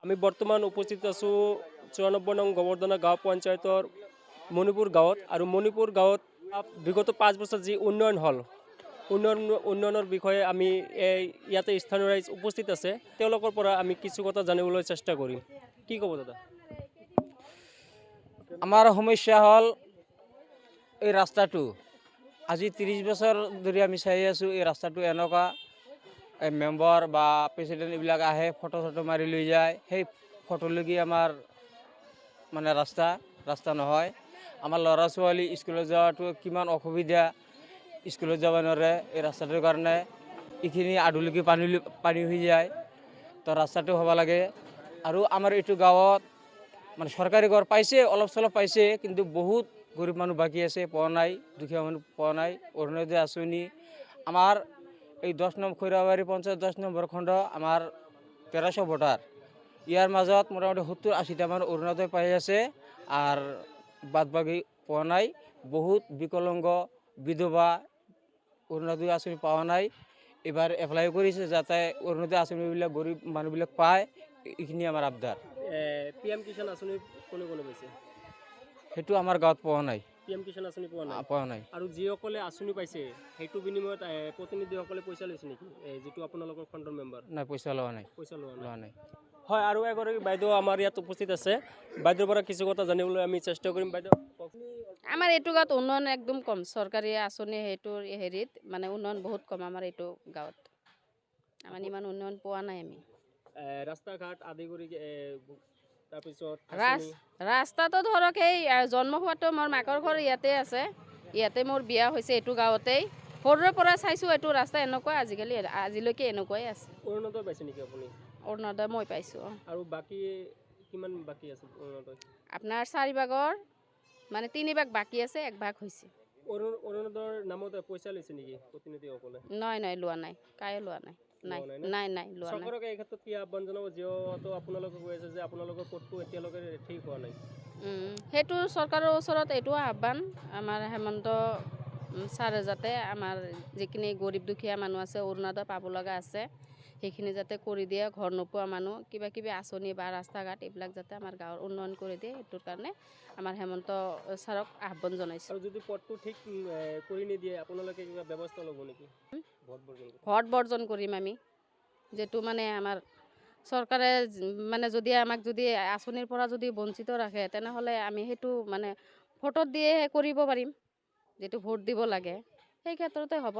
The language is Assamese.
আমি বৰ্তমান উপস্থিত আছোঁ 94 নং গোবৰ্ধনা গাঁও পঞ্চায়তৰ মণিপুৰ গাঁৱত আৰু মণিপুৰ গাঁৱত বিগত 5 বছৰ যি উন্নয়ন হ'ল উন্নয়নৰ বিষয়ে আমি ইয়াতে স্থানীয় ৰাইজ উপস্থিত আছে তেওঁলোকৰ পৰা আমি কিছু কথা জানিবলৈ চেষ্টা কৰিম কি ক'ব দাদা আমাৰ সমস্যা হ'ল এই ৰাস্তাটো আজি 30 বছৰ ধৰি আমি চাই আছোঁ এই ৰাস্তাটো এনেকুৱা মেম্বাৰ বা প্ৰেচিডেণ্ট এইবিলাক আহে ফটো মাৰি লৈ যায় সেই ফটোলৈকে আমাৰ মানে ৰাস্তা নহয় আমাৰ ল'ৰা ছোৱালী স্কুলত যোৱাটো কিমান অসুবিধা স্কুলত যাব নোৱাৰে এই ৰাস্তাটোৰ কাৰণে এইখিনি আধুলৈকে পানী হৈ যায় তো ৰাস্তাটো হ'ব লাগে আৰু আমাৰ এইটো গাঁৱত মানে চৰকাৰী ঘৰ পাইছে অলপ চলপ পাইছে কিন্তু বহুত গৰীব মানুহ বাকী আছে পোৱা নাই দুখীয়া মানুহ পোৱা নাই অৰুণোদয় আঁচনি আমাৰ এই 10 নম্বৰ খৈৰাবাৰী পঞ্চায়ত 10 নম্বৰ খণ্ড আমাৰ 1300 ভোটাৰ ইয়াৰ মাজত মোটামুটি 70-80টামান অৰুণোদয় পাই আছে আৰু বাদ বাকী পোৱা নাই বহুত বিকলাংগ বিধৱা অৰুণোদয় আঁচনি পোৱা নাই এবাৰ এপ্লাই কৰিছে যাতে অৰুণোদয় আঁচনিবিলাক গৰীব মানুহবিলাক পায় এইখিনি আমাৰ আবদাৰ PM কিষাণ আঁচনি কোনে পাইছে সেইটো আমাৰ গাঁৱত পোৱা নাই PM কিষাণ আঁচনি পোৱা নাই আৰু যিসকলে আঁচনি পাইছে সেইটো বিনিময়ত প্ৰতিনিধিসকলে পইচা লৈছে নেকি যিটো আপোনালোকৰ খণ্ডৰ মেম্বাৰ নাই পইচা লোৱা নাই হয় আৰু এগৰাকী বাইদেউ আমাৰ ইয়াত উপস্থিত আছে বাইদেউৰ পৰা কিছু কথা জানিবলৈ আমি চেষ্টা কৰিম বাইদেউ আমাৰ এইটো গাঁৱত উন্নয়ন একদম কম চৰকাৰী আঁচনি সেইটোৰ হেৰিত মানে উন্নয়ন বহুত কম আমাৰ এইটো গাঁৱত আমাৰ ইমান উন্নয়ন পোৱা নাই আমি ৰাস্তা ঘাট আদি কৰি তাৰপিছত ৰাস্তাটো ধৰক এই জন্ম হোৱাটো মোৰ মাকৰ ঘৰ ইয়াতে আছে ইয়াতে মোৰ বিয়া হৈছে এইটো গাঁৱতেই সৰুৰে পৰা চাইছোঁ এইটো ৰাস্তা এনেকুৱা আজিলৈকে এনেকুৱাই আছে অৰুণোদয় পাইছে নেকি আপুনি অৰুণোদয় মই পাইছোঁ আৰু বাকী কিমান বাকী আছে অৰুণোদয় আপোনাৰ 4 ভাগৰ মানে 3 ভাগ বাকী আছে 1 ভাগ হৈছে অৰুণোদয়ৰ নামত পইচা লৈছে নেকি প্ৰতিনিধিসকলে নাই লোৱা নাই কায়ে লোৱা নাই নাই লোৱা নাই চৰকাৰক এই ক্ষেত্ৰত কি আহ্বান জনাব যিহেতু আপোনালোকে কৈ আছে যে আপোনালোকৰ ক'তটো এতিয়ালৈকে ঠিক হোৱা নাই সেইটো চৰকাৰৰ ওচৰত এইটো আহ্বান আমাৰ হেমন্ত ছাৰে যাতে আমাৰ যিখিনি গৰীব দুখীয়া মানুহ আছে অৰুণোদয় পাব লগা আছে সেইখিনি যাতে কৰি দিয়ে ঘৰ নোপোৱা মানুহ কিবা কিবি আঁচনি বা ৰাস্তা ঘাট এইবিলাক যাতে আমাৰ গাঁৱৰ উন্নয়ন কৰি দিয়ে সেইটোৰ কাৰণে আমাৰ হেমন্ত ছাৰক আহ্বান জনাইছোঁ আৰু যদি পদটো ঠিক কৰি নিদিয়ে আপোনালোকে কিবা ব্যৱস্থা ল'ব নেকি ভোট বৰ্জন কৰিম আমি যেটো মানে আমাৰ চৰকাৰে মানে যদি আমাক যদি আঁচনিৰ পৰা যদি বঞ্চিত ৰাখে তেনেহ'লে আমি সেইটো মানে ভোটত দিয়ে কৰিব পাৰিম যেটো ভোট দিব লাগে সেই ক্ষেত্ৰতে হ'ব